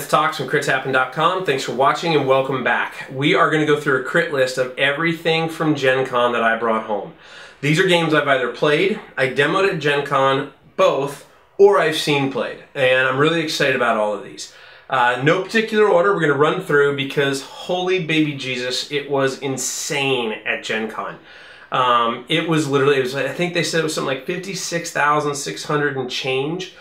it's Talks from critshappen.com. Thanks for watching and welcome back. We are going to go through a crit list of everything from Gen Con that I brought home. These are games I've either played, I demoed at Gen Con, both, or I've seen played. And I'm really excited about all of these. No particular order, we're going to run through because holy baby Jesus, it was insane at Gen Con. It was literally, I think they said it was something like 56,600 and change.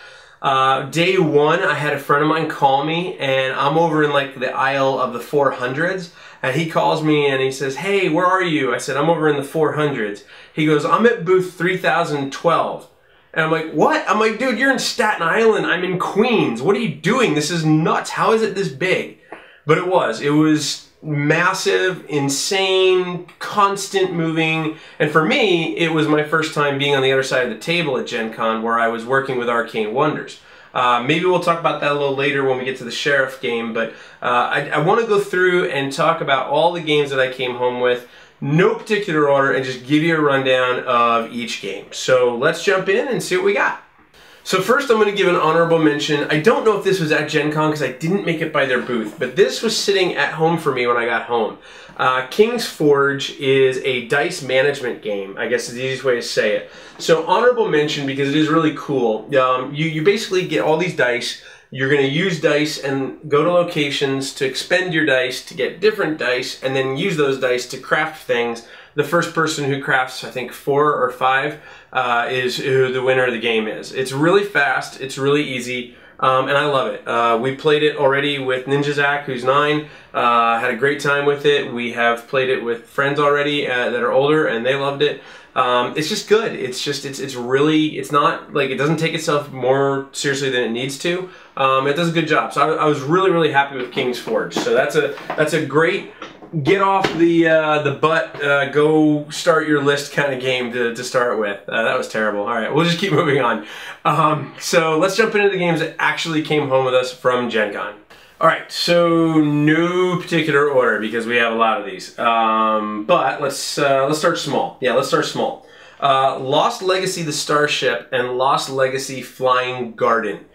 Day one, I had a friend of mine call me, and I'm over in like the aisle of the 400s, and he calls me and he says, "Hey, where are you?" I said, "I'm over in the 400s. He goes, "I'm at booth 3012. And I'm like, "What?" I'm like, "Dude, you're in Staten Island. I'm in Queens. What are you doing? This is nuts. How is it this big?" But it was massive, insane, constant moving, and for me, it was my first time being on the other side of the table at Gen Con where I was working with Arcane Wonders. Maybe we'll talk about that a little later when we get to the Sheriff game, but I want to go through and talk about all the games that I came home with, no particular order, and just give you a rundown of each game. So let's jump in and see what we got. So first I'm going to give an honorable mention. I don't know if this was at Gen Con because I didn't make it by their booth, but this was sitting at home for me when I got home. King's Forge is a dice management game, I guess is the easiest way to say it. So honorable mention because it is really cool. You basically get all these dice. You're going to use dice and go to locations to expend your dice to get different dice and then use those dice to craft things. The first person who crafts, I think, 4 or 5 is who the winner of the game is. It's really fast, it's really easy, and I love it. We played it already with Ninja Zach, who's 9, had a great time with it. We have played it with friends already that are older, and they loved it. It's just good. It's not like, it doesn't take itself more seriously than it needs to. It does a good job. So I was really happy with King's Forge. So that's a great get off the butt, go start your list kind of game to start with. That was terrible. All right, we'll just keep moving on. So let's jump into the games that actually came home with us from Gen Con. All right, so no particular order because we have a lot of these. But let's start small. Yeah, let's start small. Lost Legacy the Starship and Lost Legacy Flying Garden.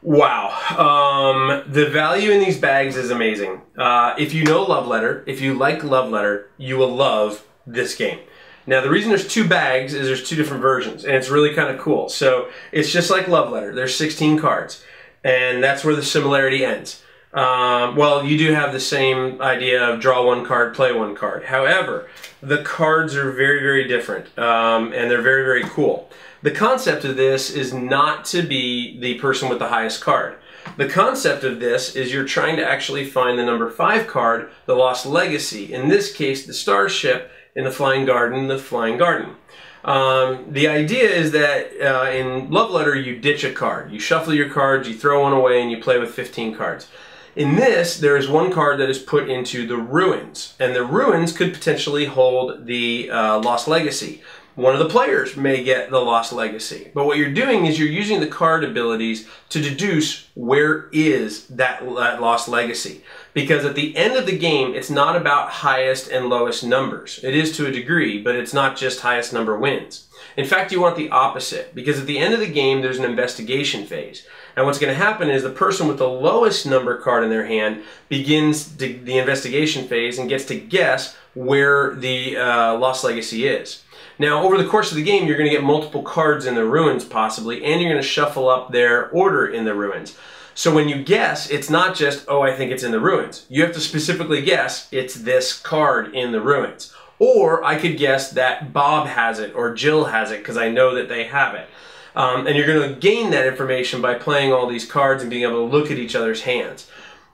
Wow, the value in these bags is amazing. If you know Love Letter, if you like Love Letter, you will love this game. Now the reason there's 2 bags is there's 2 different versions, and it's really kind of cool. So it's just like Love Letter. There's 16 cards, and that's where the similarity ends. Well, you do have the same idea of draw 1 card, play 1 card. However, the cards are very different, and they're very cool. The concept of this is not to be the person with the highest card. The concept of this is you're trying to actually find the number 5 card, the Lost Legacy. In this case, the Starship. In the Flying Garden, the Flying Garden. The idea is that in Love Letter, you ditch a card. You shuffle your cards, you throw one away, and you play with 15 cards. In this, there is 1 card that is put into the Ruins, and the Ruins could potentially hold the Lost Legacy. One of the players may get the Lost Legacy, but what you're doing is you're using the card abilities to deduce where is that Lost Legacy. Because at the end of the game, it's not about highest and lowest numbers. It is to a degree, but it's not just highest number wins. In fact, you want the opposite, because at the end of the game, there's an investigation phase. And what's going to happen is the person with the lowest number card in their hand begins the investigation phase and gets to guess where the Lost Legacy is. Now, over the course of the game, you're going to get multiple cards in the Ruins, possibly, and you're going to shuffle up their order in the Ruins. So when you guess, it's not just, oh, I think it's in the Ruins. You have to specifically guess, it's this card in the Ruins. Or I could guess that Bob has it, or Jill has it, because I know that they have it. And you're going to gain that information by playing all these cards and being able to look at each other's hands.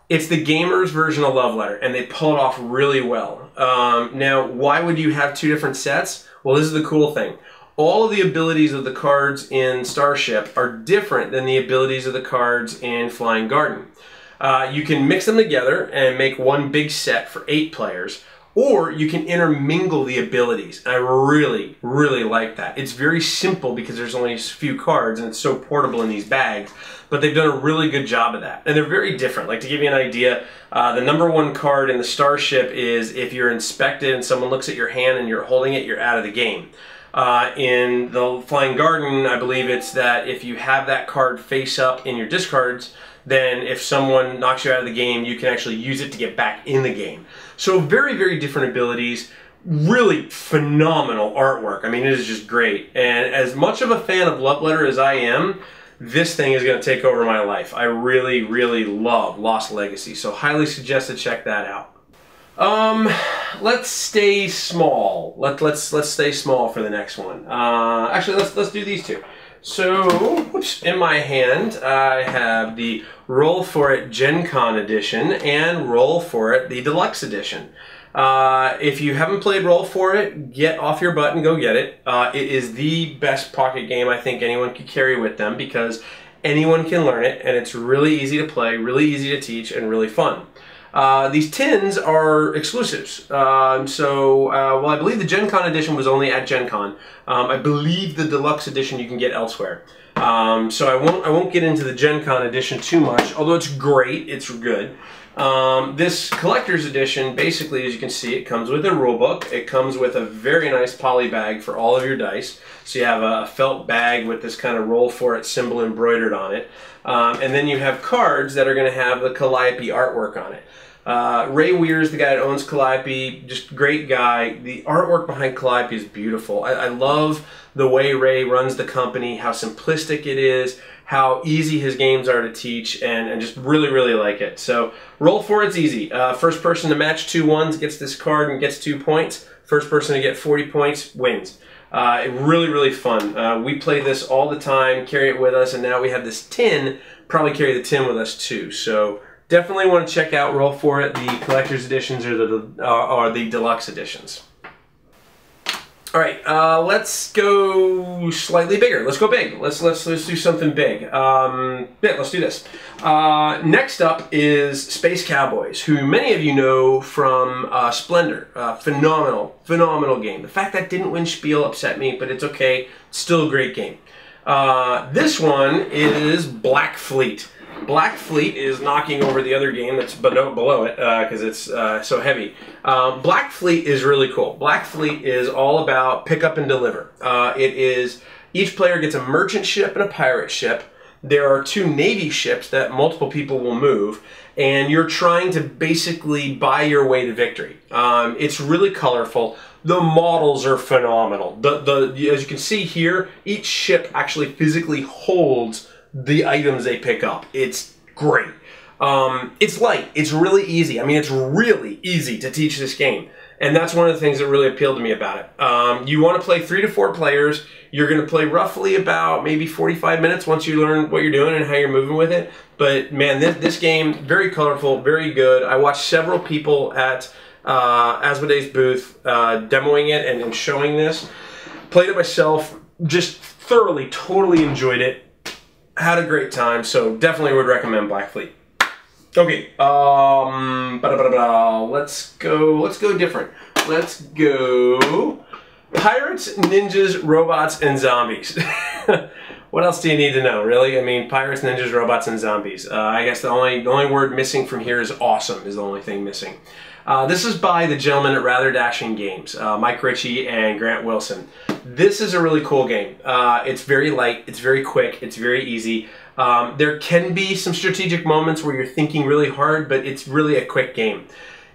It's the gamer's version of Love Letter, and they pull it off really well. Now, why would you have 2 different sets? Well, this is the cool thing. All of the abilities of the cards in Starship are different than the abilities of the cards in Flying Garden. You can mix them together and make 1 big set for 8 players, or you can intermingle the abilities. I really like that. It's very simple because there's only a few cards and it's so portable in these bags, but they've done a really good job of that. And they're very different. Like, to give you an idea, the number 1 card in the Starship is if you're inspected and someone looks at your hand and you're holding it, you're out of the game. In the Flying Garden, I believe it's that if you have that card face up in your discards, then if someone knocks you out of the game, you can actually use it to get back in the game. So very, very different abilities. Really phenomenal artwork. I mean, it is just great. And as much of a fan of Love Letter as I am, this thing is going to take over my life. I really, really love Lost Legacy, so highly suggest to check that out. Let's stay small. Let's stay small for the next one. Actually, let's do these two. So, whoops, in my hand, I have the Roll For It Gen Con Edition and Roll For It the Deluxe Edition. If you haven't played Roll For It, get off your butt and go get it. It is the best pocket game I think anyone could carry with them because anyone can learn it, and it's really easy to play, really easy to teach, and really fun. These tins are exclusives. Well, I believe the Gen Con edition was only at Gen Con. I believe the Deluxe edition you can get elsewhere. So I won't get into the Gen Con edition too much, although it's great, it's good. This collector's edition, basically, as you can see, it comes with a rule book. It comes with a very nice poly bag for all of your dice. So you have a felt bag with this kind of Roll For It symbol embroidered on it. And then you have cards that are going to have the Calliope artwork on it. Ray Weir is the guy that owns Calliope, just great guy. The artwork behind Calliope is beautiful. I love the way Ray runs the company, how simplistic it is, how easy his games are to teach, and just really, really like it. So Roll For It's easy. First person to match 2 ones gets this card and gets 2 points. First person to get 40 points wins. Really, really fun. We play this all the time, carry it with us, and now we have this tin, probably carry the tin with us too. So definitely want to check out Roll For It, the collector's editions or the deluxe editions. All right, let's go slightly bigger. Let's go big. Let's do something big. Yeah, let's do this. Next up is Space Cowboys, who many of you know from Splendor. Phenomenal game. The fact that didn't win Spiel upset me, but it's okay. It's still a great game. This one is Black Fleet. Black Fleet is knocking over the other game that's below it because it's so heavy. Black Fleet is really cool. Black Fleet is all about pick up and deliver. Each player gets a merchant ship and a pirate ship. There are 2 navy ships that multiple people will move, and you're trying to basically buy your way to victory. It's really colorful. The models are phenomenal. As you can see here, each ship actually physically holds the items they pick up. It's great. It's light. It's really easy. I mean, it's really easy to teach this game. And that's one of the things that really appealed to me about it. You want to play 3 to 4 players. You're going to play roughly about maybe 45 minutes once you learn what you're doing and how you're moving with it. But man, this game, very colorful, very good. I watched several people at Asmodee's booth demoing it and showing this. Played it myself, just thoroughly, totally enjoyed it. Had a great time, so definitely would recommend Black Fleet. Okay, let's go different. Let's go pirates, ninjas, robots, and zombies. What else do you need to know, really? I mean, pirates, ninjas, robots, and zombies. I guess the only word missing from here is awesome is the only thing missing. This is by the gentlemen at Rather Dashing Games, Mike Ritchie and Grant Wilson. This is a really cool game. It's very light, it's very quick, it's very easy. There can be some strategic moments where you're thinking really hard, but it's really a quick game.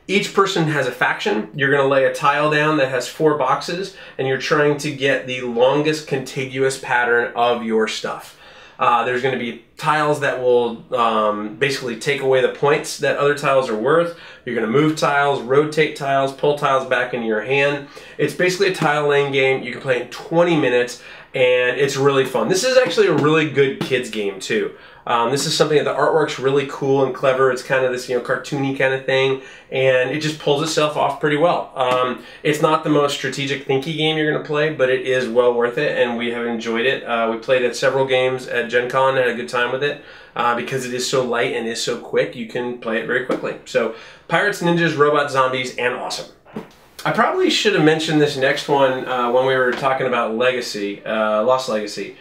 Each person has a faction. You're going to lay a tile down that has 4 boxes, and you're trying to get the longest contiguous pattern of your stuff. There's going to be tiles that will basically take away the points that other tiles are worth. You're going to move tiles, rotate tiles, pull tiles back into your hand. It's basically a tile laying game. You can play in 20 minutes, and it's really fun. This is actually a really good kids game too. This is something that the artwork's really cool and clever. It's kind of this, cartoony kind of thing, and it just pulls itself off pretty well. It's not the most strategic thinky game you're going to play, but it is well worth it, and we have enjoyed it. We played at several games at Gen Con and had a good time with it. Because it is so light and is so quick, you can play it very quickly. So, pirates, ninjas, robots, zombies, and awesome. I probably should have mentioned this next one when we were talking about Legacy, Lost Legacy.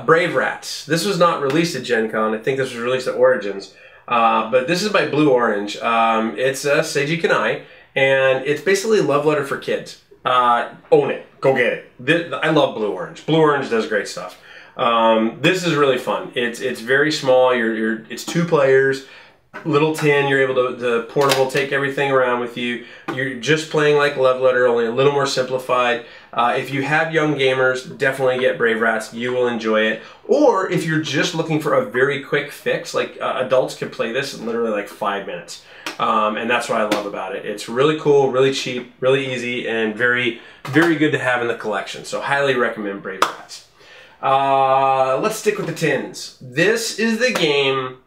Brave Rats. This was not released at Gen Con. I think this was released at Origins. But this is by Blue Orange. It's Seiji Kanai, and it's basically a love letter for kids. Own it. Go get it. I love Blue Orange. Blue Orange does great stuff. This is really fun. It's very small. It's 2 players. Little tin, you're able to portable, take everything around with you. You're just playing like Love Letter, only a little more simplified. If you have young gamers, definitely get Brave Rats. You will enjoy it. Or if you're just looking for a very quick fix, like adults can play this in literally like 5 minutes. And that's what I love about it. It's really cool, really cheap, really easy, and very, very good to have in the collection. So highly recommend Brave Rats. Let's stick with the tins. This is the game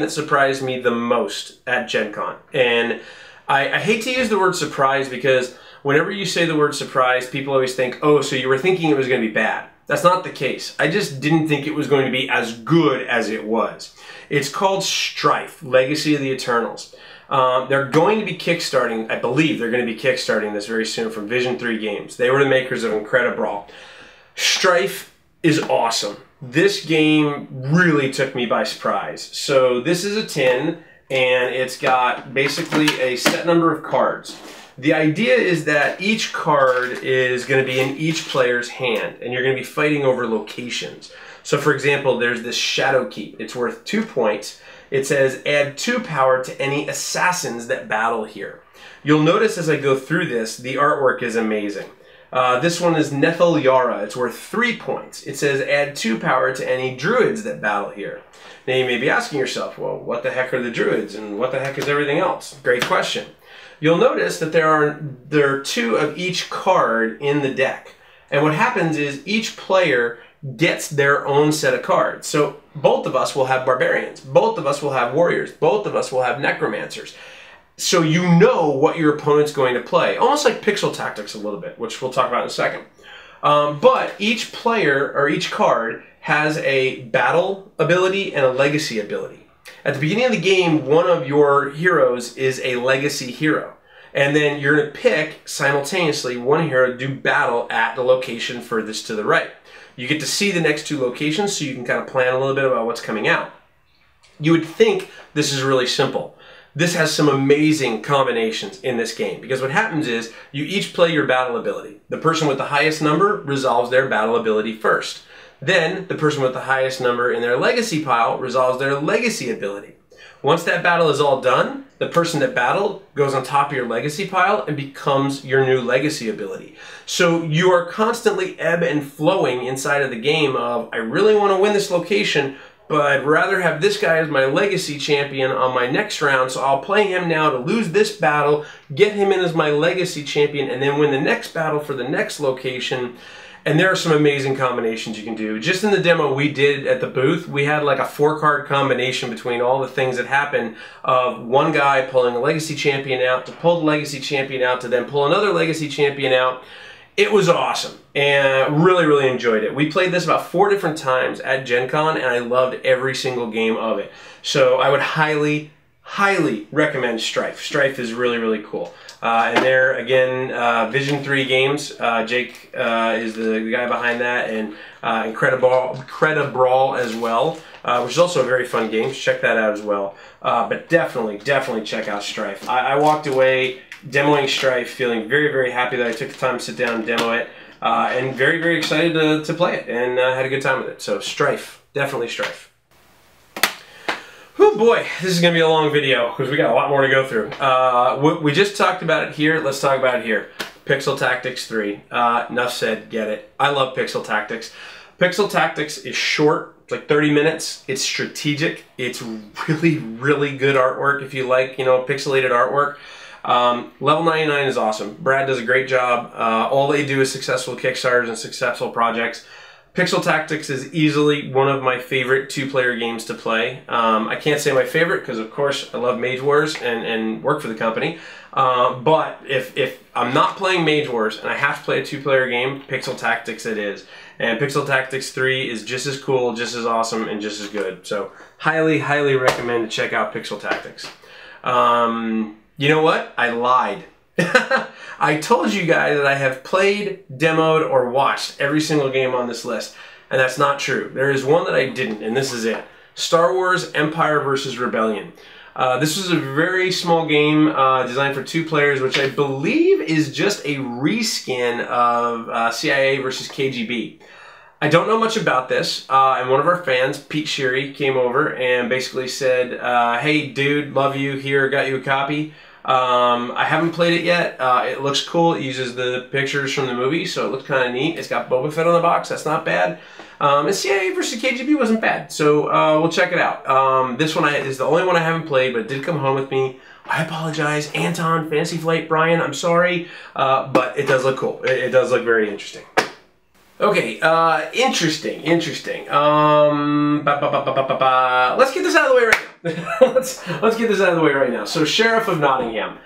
that surprised me the most at Gen Con. And I hate to use the word surprise because whenever you say the word surprise, people always think, oh, so you were thinking it was going to be bad. That's not the case. I just didn't think it was going to be as good as it was. It's called Strife, Legacy of the Eternals. They're going to be kickstarting, I believe they're going to be kickstarting this very soon from Vision 3 Games. They were the makers of Incredibrawl. Strife is awesome. This game really took me by surprise. So this is a tin, and it's got basically a set number of cards. The idea is that each card is going to be in each player's hand, and you're going to be fighting over locations. So for example, there's this Shadow Keep. It's worth 2 points. It says add 2 power to any assassins that battle here. You'll notice as I go through this, the artwork is amazing. This one is Nethel Yara. It's worth 3 points. It says add 2 power to any druids that battle here. Now you may be asking yourself, well, what the heck are the druids and what the heck is everything else? Great question. You'll notice that there are 2 of each card in the deck. And what happens is each player gets their own set of cards. So both of us will have barbarians. Both of us will have warriors. Both of us will have necromancers. So you know what your opponent's going to play. Almost like pixel tactics a little bit, which we'll talk about in a second. But each player, or each card, has a battle ability and a legacy ability. At the beginning of the game, one of your heroes is a legacy hero. And then you're going to pick, simultaneously, one hero to do battle at the location furthest to the right. You get to see the next 2 locations, so you can kind of plan a little bit about what's coming out. You would think this is really simple. This has some amazing combinations in this game, because what happens is you each play your battle ability. The person with the highest number resolves their battle ability first. Then the person with the highest number in their legacy pile resolves their legacy ability. Once that battle is all done, the person that battled goes on top of your legacy pile and becomes your new legacy ability. So you are constantly ebb and flowing inside of the game of, I really want to win this location, but I'd rather have this guy as my legacy champion on my next round, so I'll play him now to lose this battle, get him in as my legacy champion, and then win the next battle for the next location. And there are some amazing combinations you can do. Just in the demo we did at the booth, we had like a 4-card combination between all the things that happen of one guy pulling a legacy champion out, to pull the legacy champion out, to then pull another legacy champion out. It was awesome, and really, really enjoyed it. We played this about 4 different times at Gen Con, and I loved every single game of it. So I would highly, highly recommend Strife. Strife is really, really cool. And there, again, Vision 3 Games. Jake is the guy behind that, and Incredibrawl as well, which is also a very fun game. So check that out as well. But definitely, definitely check out Strife. I walked away demoing Strife feeling very, very happy that I took the time to sit down and demo it, and very, very excited to play it, and had a good time with it. So Strife, definitely Strife. Oh boy, this is going to be a long video because we got a lot more to go through. We just talked about it here. Let's talk about it here. Pixel Tactics 3. Enough said, get it. I love Pixel Tactics. Pixel Tactics is short. It's like 30 minutes. It's strategic. It's really, really good artwork if you like, you know, pixelated artwork. Level 99 is awesome. Brad does a great job. All they do is successful Kickstarters and successful projects. Pixel Tactics is easily one of my favorite 2-player games to play. I can't say my favorite because, of course, I love Mage Wars and work for the company. But if I'm not playing Mage Wars and I have to play a 2-player game, Pixel Tactics it is. And Pixel Tactics 3 is just as cool, just as awesome, and just as good. So highly, highly recommend to check out Pixel Tactics. You know what? I lied. I told you guys that I have played, demoed, or watched every single game on this list, and that's not true. There is one that I didn't, and this is it. Star Wars Empire vs. Rebellion. This was a very small game designed for 2 players, which I believe is just a reskin of CIA vs. KGB. I don't know much about this, and one of our fans, Pete Sheary, came over and basically said, hey dude, love you, here, got you a copy. I haven't played it yet. It looks cool. It uses the pictures from the movie, so it looks kind of neat. It's got Boba Fett on the box. That's not bad. And CIA versus KGB wasn't bad, so we'll check it out. This one is the only one I haven't played, but it did come home with me. I apologize, Anton, Fantasy Flight, Brian, I'm sorry, but it does look cool. It does look very interesting. Okay, interesting. Let's get this out of the way right now. let's get this out of the way right now. So, Sheriff of Nottingham.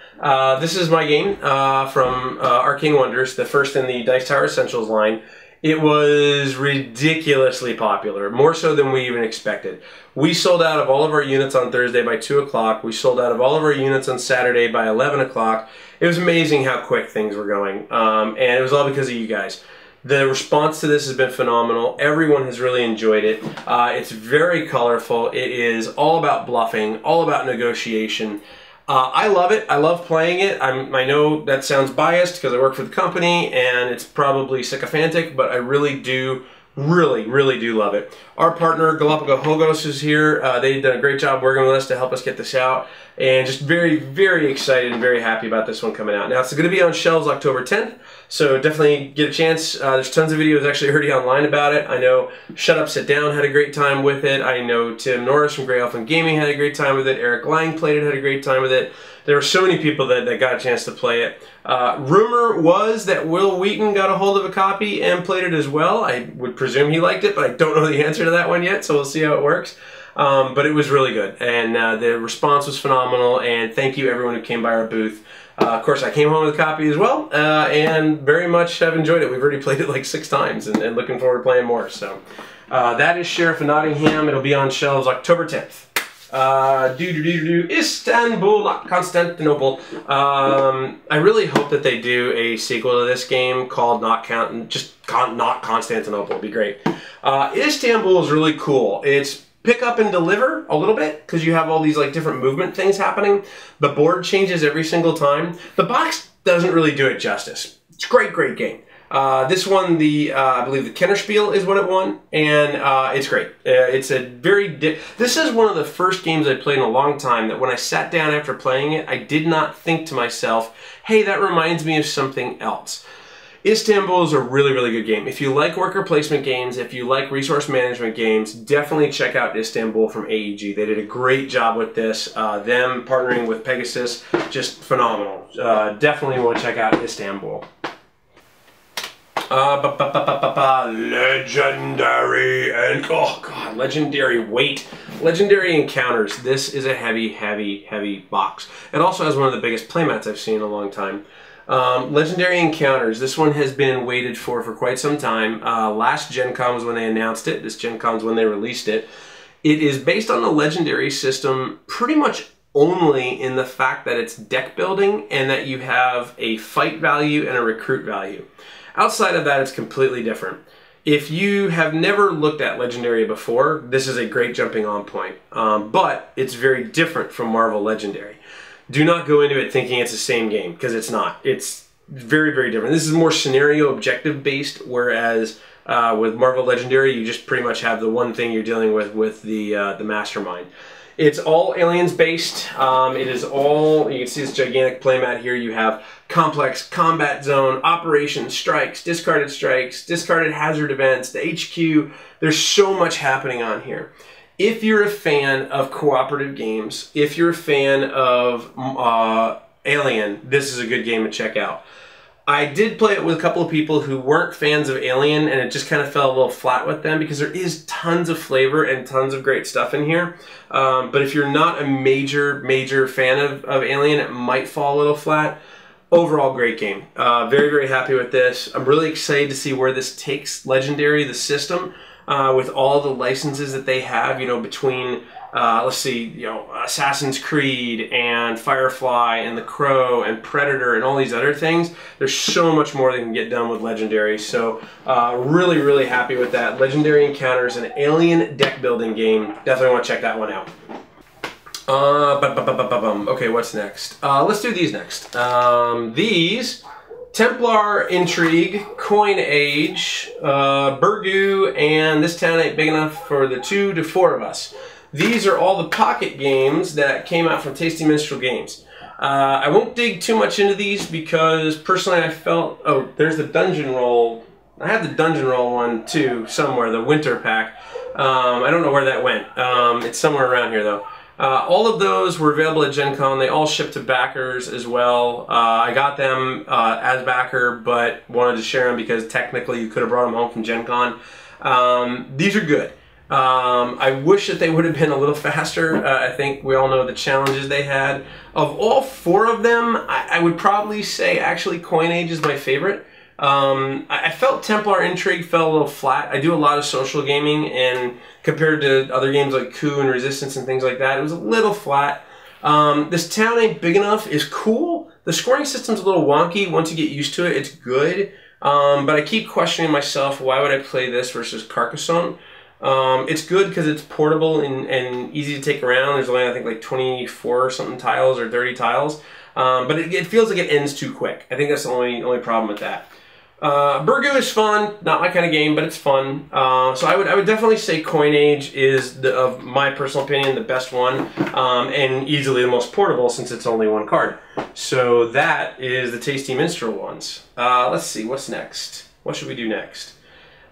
This is my game from Arcane Wonders, the first in the Dice Tower Essentials line. It was ridiculously popular, more so than we even expected. We sold out of all of our units on Thursday by 2 o'clock. We sold out of all of our units on Saturday by 11 o'clock. It was amazing how quick things were going, and it was all because of you guys. The response to this has been phenomenal. Everyone has really enjoyed it. It's very colorful. It is all about bluffing, all about negotiation. I love it. I love playing it. I know that sounds biased because I work for the company and it's probably sycophantic, but I really do, really do love it. Our partner, Galapagos is here. They've done a great job working with us to help us get this out. And just very excited and very happy about this one coming out. Now, it's going to be on shelves October 10th, so definitely get a chance. There's tons of videos actually already online about it. I know Shut Up, Sit Down had a great time with it. I know Tim Norris from Grey Elephant Gaming had a great time with it. Eric Lang played it, had a great time with it. There were so many people that got a chance to play it. Rumor was that Will Wheaton got a hold of a copy and played it as well. I would presume he liked it, but I don't know the answer to that one yet, so we'll see how it works. But it was really good, and the response was phenomenal, and thank you everyone who came by our booth. Of course, I came home with a copy as well, and very much have enjoyed it. We've already played it like 6 times, and looking forward to playing more. So that is Sheriff of Nottingham. It'll be on shelves October 10th. Istanbul Constantinople. I really hope that they do a sequel to this game called not Constantinople. It'd be great. Istanbul is really cool. It's pick up and deliver a little bit because you have all these like different movement things happening. The board changes every single time. The box doesn't really do it justice. It's a great game. This won the, I believe the Kennerspiel is what it won, and it's great. It's a this is one of the first games I played in a long time that when I sat down after playing it, I did not think to myself, hey, that reminds me of something else. Istanbul is a really good game. If you like worker placement games, if you like resource management games, definitely check out Istanbul from AEG. They did a great job with this. Them partnering with Pegasus, just phenomenal. Definitely want to check out Istanbul. Legendary and oh god, legendary weight, legendary encounters. This is a heavy box. It also has one of the biggest playmats I've seen in a long time. Legendary Encounters. This one has been waited for quite some time. Last Gen Con was when they announced it. This Gen Con is when they released it. It is based on the Legendary system pretty much only in the fact that it's deck building and that you have a fight value and a recruit value. Outside of that, it's completely different. If you have never looked at Legendary before, this is a great jumping on point. But it's very different from Marvel Legendary. Do not go into it thinking it's the same game, because it's not. It's very different. This is more scenario objective based, whereas with Marvel Legendary, you just pretty much have the one thing you're dealing with the mastermind. It's all aliens based. It is all, you can see this gigantic playmat here. You have complex combat zone, operations, strikes, discarded hazard events, the HQ. There's so much happening on here. If you're a fan of cooperative games, if you're a fan of Alien, this is a good game to check out. I did play it with a couple of people who weren't fans of Alien, and it just kind of fell a little flat with them because there is tons of flavor and tons of great stuff in here. But if you're not a major fan of Alien, it might fall a little flat. Overall, great game. Very happy with this. I'm really excited to see where this takes Legendary, the system. With all the licenses that they have, you know, between, let's see, you know, Assassin's Creed and Firefly and The Crow and Predator and all these other things, there's so much more they can get done with Legendary. So, really happy with that. Legendary Encounters, an alien deck building game. Definitely want to check that one out. Okay, what's next? Let's do these next. These Templar Intrigue, Coin Age, Burgoo, and This Town Ain't Big Enough for the 2 to 4 of us. These are all the pocket games that came out from Tasty Minstrel Games. I won't dig too much into these because personally I felt, oh, there's the Dungeon Roll. I have the Dungeon Roll one too, somewhere, the Winter Pack. I don't know where that went. It's somewhere around here though. All of those were available at Gen Con. They all shipped to backers as well. I got them as backer, but wanted to share them because technically you could have brought them home from Gen Con. These are good. I wish that they would have been a little faster. I think we all know the challenges they had. Of all 4 of them, I would probably say actually Coin Age is my favorite. I felt Templar Intrigue fell a little flat. I do a lot of social gaming, and compared to other games like Coup and Resistance and things like that, it was a little flat. This Town Ain't Big Enough is cool. The scoring system's a little wonky. Once you get used to it, it's good. But I keep questioning myself, why would I play this versus Carcassonne? It's good because it's portable and easy to take around. There's only, I think, like 24 or something tiles or 30 tiles. But it feels like it ends too quick. I think that's the only problem with that. Burgoo is fun, not my kind of game, but it's fun. So I would definitely say Coin Age is, of my personal opinion, the best one, and easily the most portable since it's only 1 card. So that is the Tasty Minstrel ones. Let's see, what's next? What should we do next?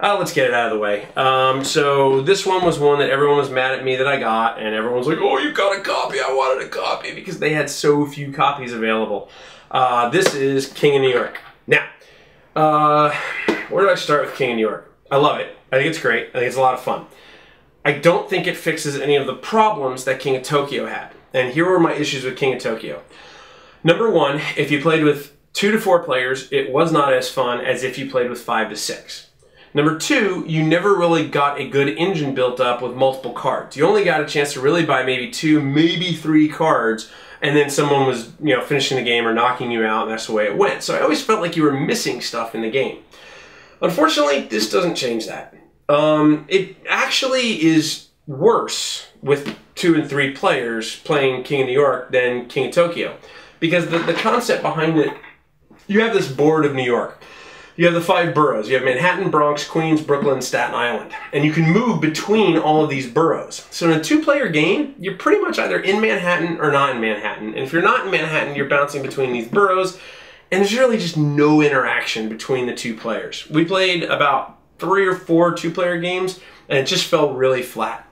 Let's get it out of the way. So this one was one that everyone was mad at me that I got, and everyone was like, oh, you got a copy, I wanted a copy, because they had so few copies available. This is King of New York. Now, where do I start with King of New York? I love it. I think it's great. I think it's a lot of fun. I don't think it fixes any of the problems that King of Tokyo had. And here were my issues with King of Tokyo. Number 1, if you played with 2 to 4 players, it was not as fun as if you played with 5 to 6. Number 2, you never really got a good engine built up with multiple cards. You only got a chance to really buy maybe 2, maybe 3 cards, and then someone was, you know, finishing the game or knocking you out, and that's the way it went. So I always felt like you were missing stuff in the game. Unfortunately, this doesn't change that. It actually is worse with 2 and 3 players playing King of New York than King of Tokyo. Because the concept behind it, you have this board of New York. You have the 5 boroughs. You have Manhattan, Bronx, Queens, Brooklyn, Staten Island. And you can move between all of these boroughs. So in a 2-player game, you're pretty much either in Manhattan or not in Manhattan. And if you're not in Manhattan, you're bouncing between these boroughs. And there's really just no interaction between the 2 players. We played about 3 or 4 2-player games, and it just felt really flat.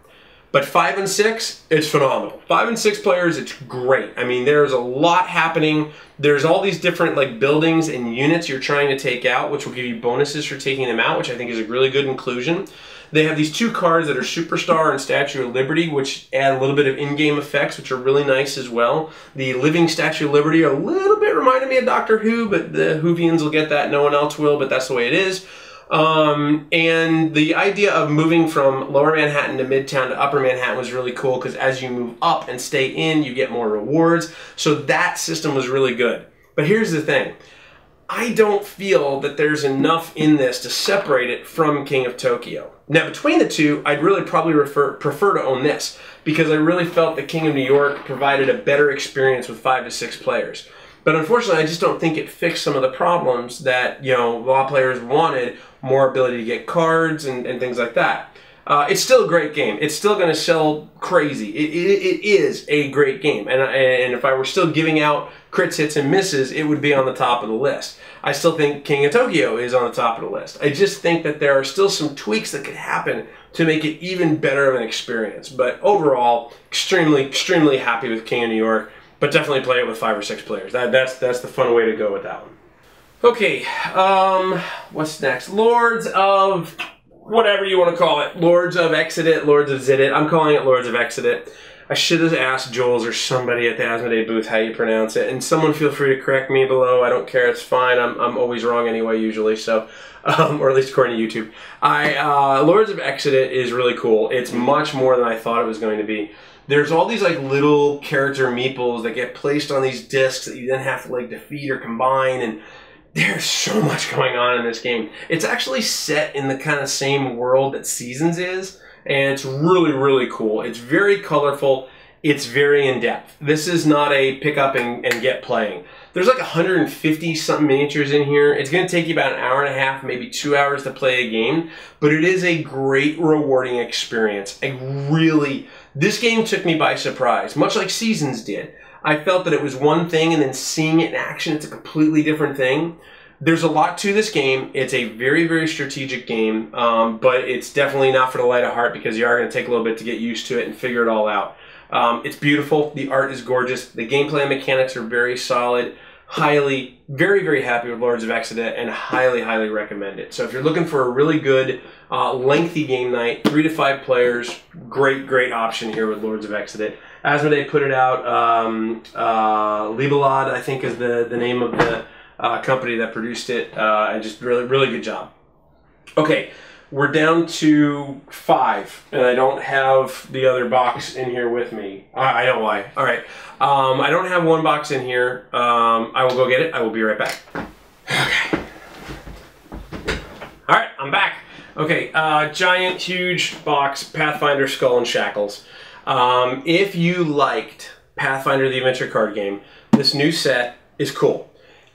But 5 and 6, it's phenomenal. 5 and 6 players, it's great. I mean, there's a lot happening. There's all these different like buildings and units you're trying to take out, which will give you bonuses for taking them out, which I think is a really good inclusion. They have these 2 cards that are Superstar and Statue of Liberty, which add a little bit of in-game effects, which are really nice as well. The Living Statue of Liberty a little bit reminded me of Doctor Who, but the Whovians will get that. No one else will, but that's the way it is. And the idea of moving from lower Manhattan to Midtown to upper Manhattan was really cool because as you move up and stay in, you get more rewards. So that system was really good. But here's the thing. I don't feel that there's enough in this to separate it from King of Tokyo. Now, between the 2, I'd really probably prefer to own this because I really felt that King of New York provided a better experience with 5 to 6 players. But unfortunately, I just don't think it fixed some of the problems that, you know, a lot of players wanted, more ability to get cards and things like that. It's still a great game. It's still going to sell crazy. It is a great game. And if I were still giving out crits, hits, and misses, it would be on the top of the list. I still think King of Tokyo is on the top of the list. I just think that there are still some tweaks that could happen to make it even better of an experience. But overall, extremely, extremely happy with King of New York. But definitely play it with 5 or 6 players. That's the fun way to go with that one. Okay, what's next? Lords of whatever you want to call it. Lords of Exodit, Lords of Zidit. I'm calling it Lords of Exodit. I should have asked Jules or somebody at the Asmodee booth how you pronounce it. And someone feel free to correct me below. I don't care. It's fine. I'm always wrong anyway, usually. So, or at least according to YouTube. Lords of Exodit is really cool. It's much more than I thought it was going to be. There's all these like little character meeples that get placed on these discs that you then have to like defeat or combine, and there's so much going on in this game. It's actually set in the kind of same world that Seasons is, and it's really, really cool. It's very colorful. It's very in-depth. This is not a pick up and get playing. There's like 150 something miniatures in here. It's going to take you about an hour and a half, maybe 2 hours to play a game, but it is a great, rewarding experience. This game took me by surprise, much like Seasons did. I felt that it was one thing, and then seeing it in action, it's a completely different thing. There's a lot to this game. It's a very, very strategic game, but it's definitely not for the light of heart because you are going to take a little bit to get used to it and figure it all out. It's beautiful. The art is gorgeous. The gameplay and mechanics are very solid. Very, very happy with Lords of Exodus and highly, highly recommend it. So if you're looking for a really good, lengthy game night, 3 to 5 players, great option here with Lords of Exodus. Asmodee put it out. Libelad, I think, is the name of the company that produced it, and just really good job. Okay, we're down to 5, and I don't have the other box in here with me. I know why. All right, I don't have one box in here. I will go get it. I will be right back. Okay. All right, I'm back. Okay, giant, huge box, Pathfinder Skull and Shackles. If you liked Pathfinder the Adventure card game, this new set is cool.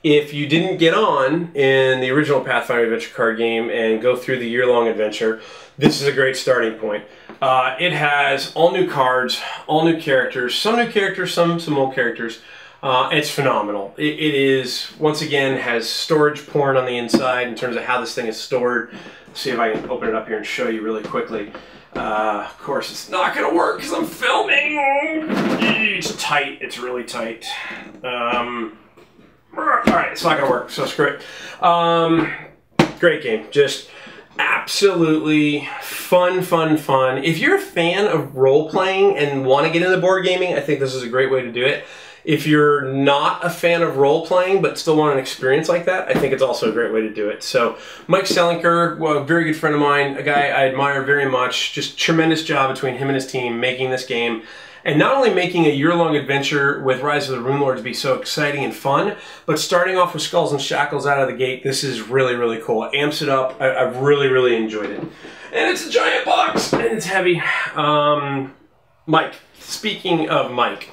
If you didn't get on in the original Pathfinder Adventure card game and go through the year-long adventure, this is a great starting point. It has all new cards, all new characters, some new characters, some old characters. It's phenomenal. It is, once again, has storage porn on the inside in terms of how this thing is stored. Let's see if I can open it up here and show you really quickly. Of course, it's not going to work because I'm filming. It's tight. It's really tight. Alright, it's not going to work, so screw it. Great game. Just absolutely fun. If you're a fan of role-playing and want to get into board gaming, I think this is a great way to do it. If you're not a fan of role-playing but still want an experience like that, I think it's also a great way to do it. So Mike Selinker, well, a very good friend of mine, a guy I admire very much, just tremendous job between him and his team making this game. And not only making a year-long adventure with Rise of the Runelords be so exciting and fun, but starting off with Skulls and Shackles out of the gate, this is really cool. It amps it up. I've really enjoyed it. And it's a giant box, and it's heavy. Mike, speaking of Mike,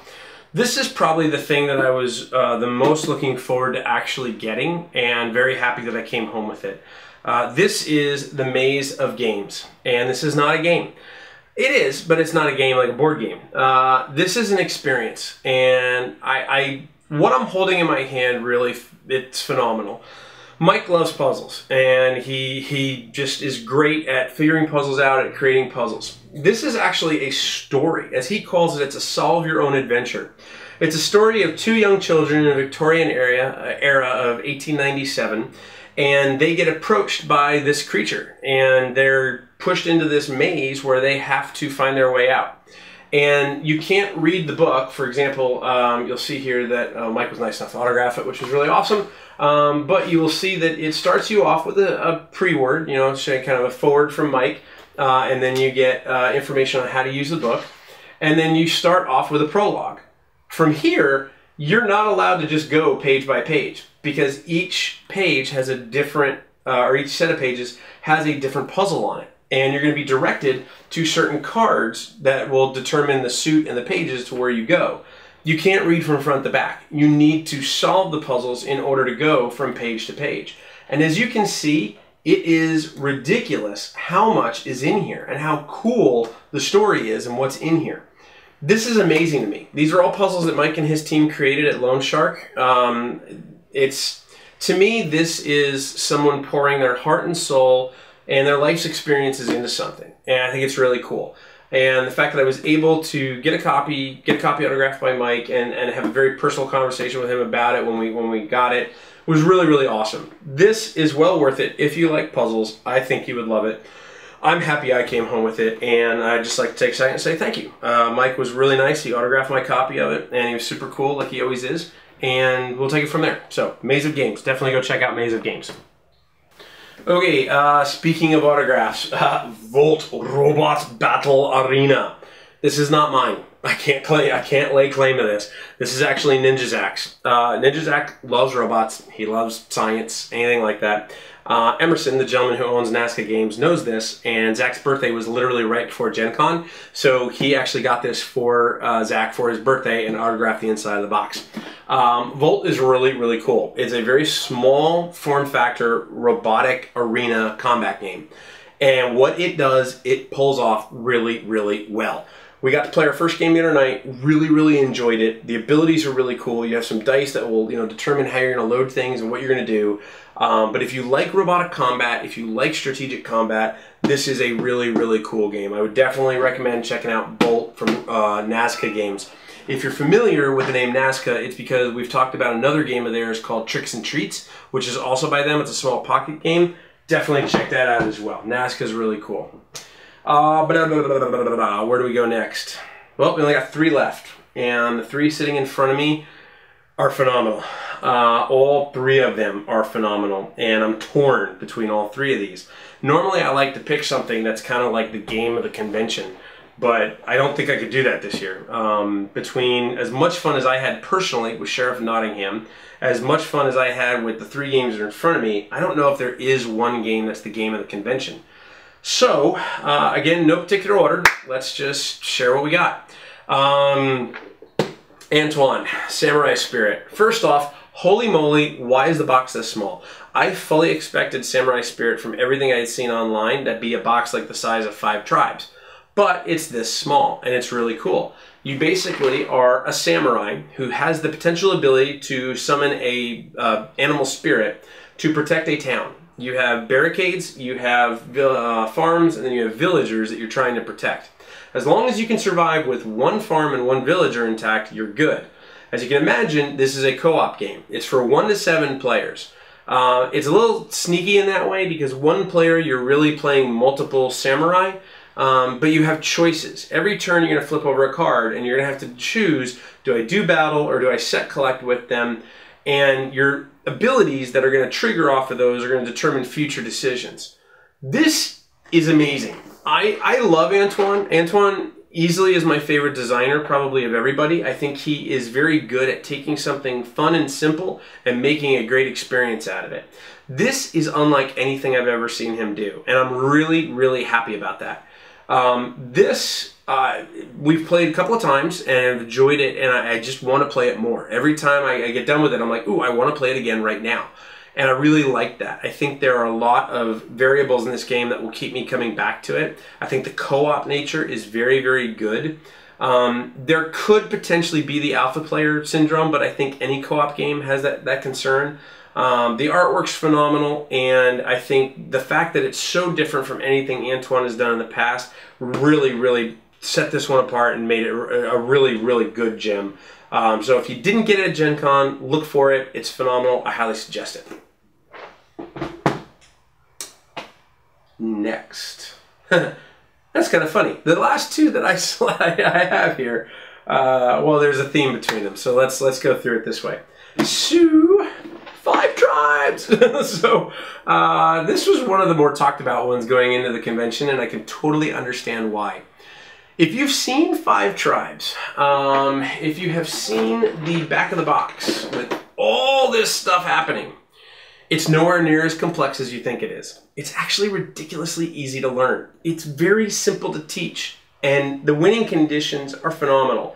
this is probably the thing that I was the most looking forward to actually getting, and very happy that I came home with it. This is the Maze of Games, and this is not a game. It is, but it's not a game like a board game. This is an experience, and what I'm holding in my hand, really, it's phenomenal. Mike loves puzzles, and he just is great at figuring puzzles out, at creating puzzles. This is actually a story. As he calls it, it's a solve-your-own adventure. It's a story of 2 young children in the Victorian era of 1897, and they get approached by this creature, and they're pushed into this maze where they have to find their way out. And you can't read the book. For example, you'll see here that Mike was nice enough to autograph it, which was really awesome. But you will see that it starts you off with a pre-word, you know, kind of a forward from Mike, and then you get information on how to use the book. And then you start off with a prologue. From here, you're not allowed to just go page by page, because each page has a different, or each set of pages has a different puzzle on it. And you're going to be directed to certain cards that will determine the suit and the pages to where you go. You can't read from front to back. You need to solve the puzzles in order to go from page to page. And as you can see, it is ridiculous how much is in here and how cool the story is and what's in here. This is amazing to me. These are all puzzles that Mike and his team created at Loan Shark. To me, this is someone pouring their heart and soul and their life's experiences into something. And I think it's really cool. And the fact that I was able to get a copy autographed by Mike and have a very personal conversation with him about it when we got it was really awesome. This is well worth it. If you like puzzles, I think you would love it. I'm happy I came home with it, and I'd just like to take a second and say thank you. Mike was really nice. He autographed my copy of it, and he was super cool like he always is. And we'll take it from there. So, Maze of Games. Definitely go check out Maze of Games. Okay, speaking of autographs, Volt Robot Battle Arena. This is not mine. I can't lay claim to this. This is actually Ninja Zach's. Ninja Zach loves robots. He loves science, anything like that. Emerson, the gentleman who owns Nazca Games, knows this, and Zach's birthday was literally right before Gen Con, so he actually got this for Zach for his birthday and autographed the inside of the box. Volt is really, really cool. It's a very small form factor robotic arena combat game, and what it does, it pulls off really, really well. We got to play our first game the other night, really, really enjoyed it. The abilities are really cool. You have some dice that will, determine how you're going to load things and what you're going to do. But if you like robotic combat, if you like strategic combat, this is a really, really cool game. I would definitely recommend checking out Bolt from Nazca Games. If you're familiar with the name Nazca, it's because we've talked about another game of theirs called Tricks and Treats, which is also by them. It's a small pocket game. Definitely check that out as well. Nazca is really cool. Where do we go next? Well, we only got 3 left, and the 3 sitting in front of me are phenomenal. All 3 of them are phenomenal, and I'm torn between all 3 of these. Normally I like to pick something that's kind of like the game of the convention, but I don't think I could do that this year. Between as much fun as I had personally with Sheriff of Nottingham, as much fun as I had with the 3 games that are in front of me, I don't know if there is one game that's the game of the convention. So, again, no particular order. Let's just share what we got. Antoine, Samurai Spirit. First off, holy moly, why is the box this small? I fully expected Samurai Spirit from everything I had seen online that'd be a box like the size of 5 tribes. But it's this small, and it's really cool. You basically are a samurai who has the potential ability to summon a animal spirit to protect a town. You have barricades, you have farms, and then you have villagers that you're trying to protect. As long as you can survive with 1 farm and 1 villager intact, you're good. As you can imagine, this is a co-op game. It's for 1 to 7 players. It's a little sneaky in that way because 1 player, you're really playing multiple samurai, but you have choices. Every turn you're going to flip over a card and you're going to have to choose, do I do battle or do I set collect with them? And your abilities that are going to trigger off of those are going to determine future decisions. This is amazing. I love Antoine. Antoine easily is my favorite designer probably of everybody. I think he is very good at taking something fun and simple and making a great experience out of it. This is unlike anything I've ever seen him do, and I'm really, really happy about that. We've played a couple of times and I've enjoyed it, and I just want to play it more. Every time I get done with it, I'm like, ooh, I want to play it again right now. And I really like that. I think there are a lot of variables in this game that will keep me coming back to it. I think the co-op nature is very, very good. There could potentially be the alpha player syndrome, but I think any co-op game has that concern. The artwork's phenomenal, and I think the fact that it's so different from anything Antoine has done in the past really, really set this one apart and made it a really, really good gem. So if you didn't get it at Gen Con, look for it. It's phenomenal. I highly suggest it. Next. That's kind of funny. The last 2 that I have here, well, there's a theme between them. So let's go through it this way. So, 5 tribes! So, this was one of the more talked about ones going into the convention, and I can totally understand why. If you've seen 5 tribes, if you have seen the back of the box with all this stuff happening, it's nowhere near as complex as you think it is. It's actually ridiculously easy to learn. It's very simple to teach, and the winning conditions are phenomenal.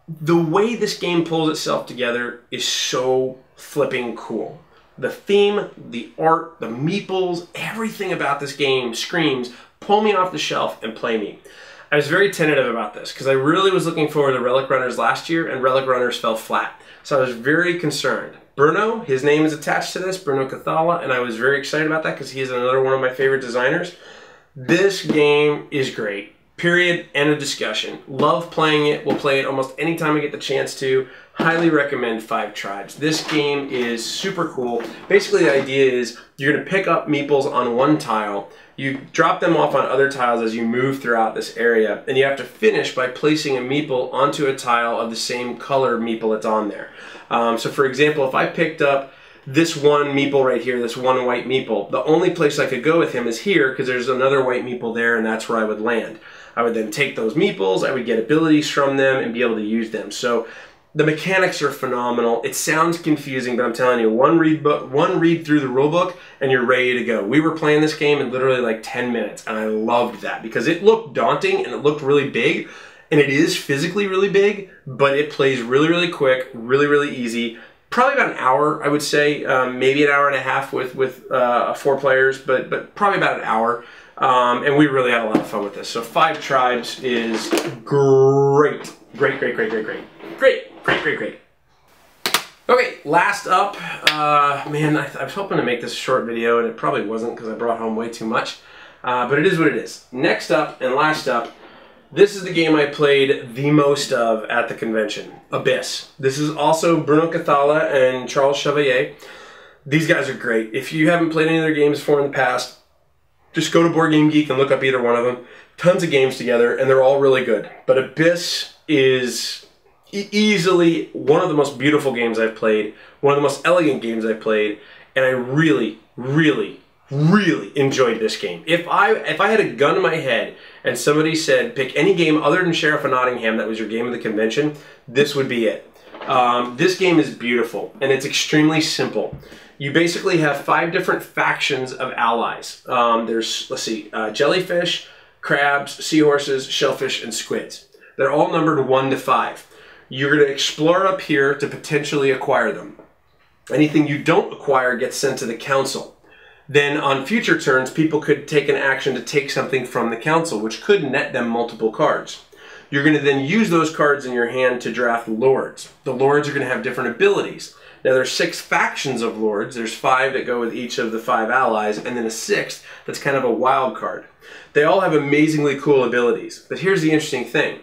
The way this game pulls itself together is so flipping cool. The theme, the art, the meeples, everything about this game screams, pull me off the shelf and play me. I was very tentative about this because I really was looking forward to Relic Runners last year, and Relic Runners fell flat. So I was very concerned. Bruno, his name is attached to this, Bruno Cathala, and I was very excited about that because he is another one of my favorite designers. This game is great. Period. End of discussion. Love playing it. We'll play it almost anytime I get the chance to. Highly recommend 5 Tribes. This game is super cool. Basically, the idea is you're going to pick up meeples on 1 tile. You drop them off on other tiles as you move throughout this area, and you have to finish by placing a meeple onto a tile of the same color meeple that's on there. So for example, if I picked up this one meeple right here, this one white meeple, the only place I could go with him is here because there's another white meeple there, and that's where I would land. I would then take those meeples, I would get abilities from them and be able to use them. So The mechanics are phenomenal. It sounds confusing, but I'm telling you, one read through the rule book and you're ready to go. We were playing this game in literally like 10 minutes, and I loved that because it looked daunting and it looked really big, and it is physically really big, but it plays really, really quick, really, really easy. Probably about an hour, I would say, maybe an hour and a half with 4 players, but probably about an hour. And we really had a lot of fun with this. So 5 Tribes is great. Great, great, great, great, great. Great, great, great, great. Okay, last up, man, I was hoping to make this a short video, and it probably wasn't because I brought home way too much, but it is what it is. Next up and last up, this is the game I played the most of at the convention, Abyss. This is also Bruno Cathala and Charles Chevalier. These guys are great. If you haven't played any of their games before in the past, just go to Board Game Geek and look up either one of them. Tons of games together, and they're all really good. But Abyss is easily one of the most beautiful games I've played, one of the most elegant games I've played, and I really, really, really enjoyed this game. If I had a gun in my head and somebody said, pick any game other than Sheriff of Nottingham that was your game of the convention, this would be it. This game is beautiful, and it's extremely simple. You basically have 5 different factions of allies. There's, let's see, jellyfish, crabs, seahorses, shellfish, and squids. They're all numbered 1 to 5. You're going to explore up here to potentially acquire them. Anything you don't acquire gets sent to the council. Then on future turns, people could take an action to take something from the council, which could net them multiple cards. You're going to then use those cards in your hand to draft lords. The lords are going to have different abilities. Now there's 6 factions of lords. There's 5 that go with each of the 5 allies, and then a 6th that's kind of a wild card. They all have amazingly cool abilities. But here's the interesting thing.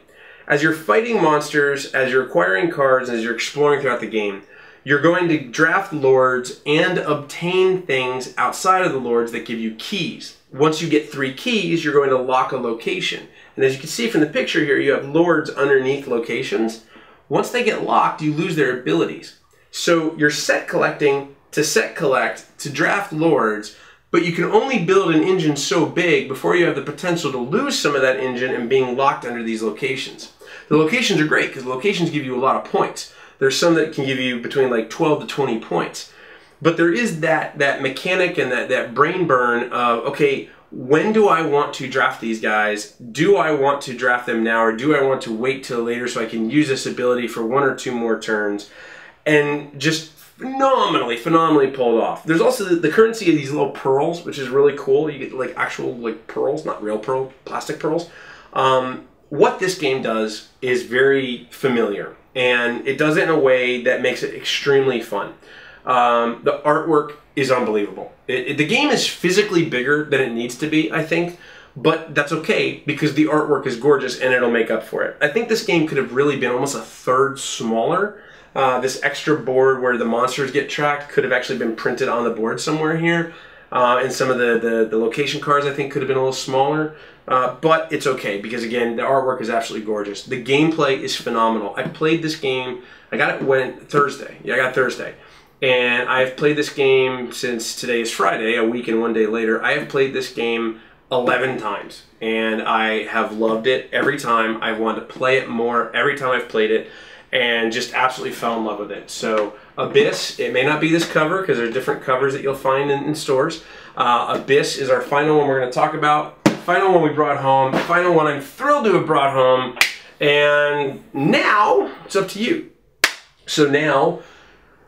As you're fighting monsters, as you're acquiring cards, as you're exploring throughout the game, you're going to draft lords and obtain things outside of the lords that give you keys. Once you get 3 keys, you're going to lock a location. And as you can see from the picture here, you have lords underneath locations. Once they get locked, you lose their abilities. So you're set collecting to set collect to draft lords, but you can only build an engine so big before you have the potential to lose some of that engine and being locked under these locations. The locations are great because the locations give you a lot of points. There's some that can give you between like 12 to 20 points. But there is that mechanic and that brain burn of, okay, when do I want to draft these guys? Do I want to draft them now, or do I want to wait till later so I can use this ability for 1 or 2 more turns? And just phenomenally pulled off. There's also the currency of these little pearls, which is really cool. You get like actual like pearls, not real pearl, plastic pearls. What this game does is very familiar, and it does it in a way that makes it extremely fun. The artwork is unbelievable. The game is physically bigger than it needs to be, I think, but that's okay because the artwork is gorgeous and it'll make up for it. I think this game could have really been almost a third smaller. This extra board where the monsters get tracked could have actually been printed on the board somewhere here. And some of the location cards I think could have been a little smaller. But it's okay because, again, the artwork is absolutely gorgeous. The gameplay is phenomenal. I played this game, I got it Thursday. Yeah, I got Thursday. And I've played this game since today is Friday, a week and 1 day later. I have played this game 11 times. And I have loved it every time. I've wanted to play it more every time I've played it. And just absolutely fell in love with it. So Abyss, it may not be this cover because there's different covers that you'll find in stores. Abyss is our final one we're going to talk about. Final one we brought home. Final one I'm thrilled to have brought home. And now it's up to you. So now,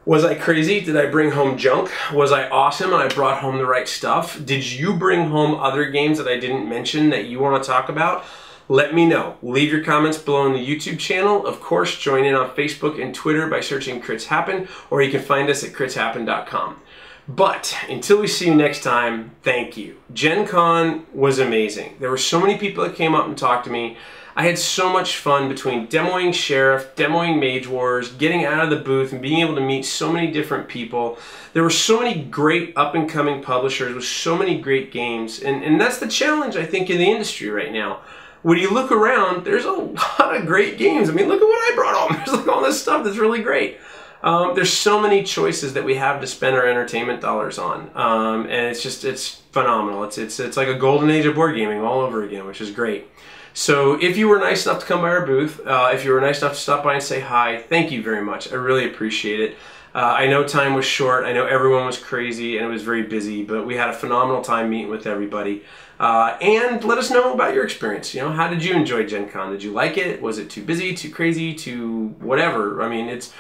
was I crazy? Did I bring home junk? Was I awesome and I brought home the right stuff? Did you bring home other games that I didn't mention that you want to talk about? Let me know. Leave your comments below on the YouTube channel. Of course, join in on Facebook and Twitter by searching Crits Happen, or you can find us at critshappen.com. But until we see you next time, thank you. Gen Con was amazing. There were so many people that came up and talked to me. I had so much fun between demoing Sheriff, demoing Mage Wars, getting out of the booth, and being able to meet so many different people. There were so many great up-and-coming publishers with so many great games, and that's the challenge, I think, in the industry right now. When you look around, there's a lot of great games. I mean, look at what I brought home. There's like all this stuff that's really great. There's so many choices that we have to spend our entertainment dollars on, and it's phenomenal. It's like a golden age of board gaming all over again, which is great. So if you were nice enough to come by our booth, if you were nice enough to stop by and say hi, thank you very much. I really appreciate it. I know time was short. I know everyone was crazy and it was very busy, but we had a phenomenal time meeting with everybody. And let us know about your experience. You know, how did you enjoy Gen Con? Did you like it? Was it too busy, too crazy, too whatever? I mean, it's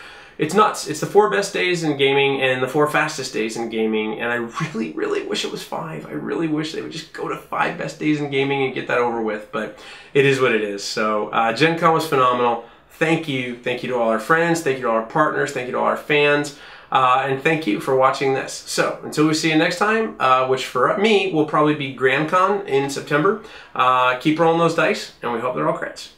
nuts. It's the 4 best days in gaming and the 4 fastest days in gaming, and I really, really wish it was 5. I really wish they would just go to 5 best days in gaming and get that over with, but it is what it is. So Gen Con was phenomenal. Thank you. Thank you to all our friends. Thank you to all our partners. Thank you to all our fans. And thank you for watching this. So until we see you next time, which for me will probably be Grand Con in September, keep rolling those dice, and we hope they're all crits.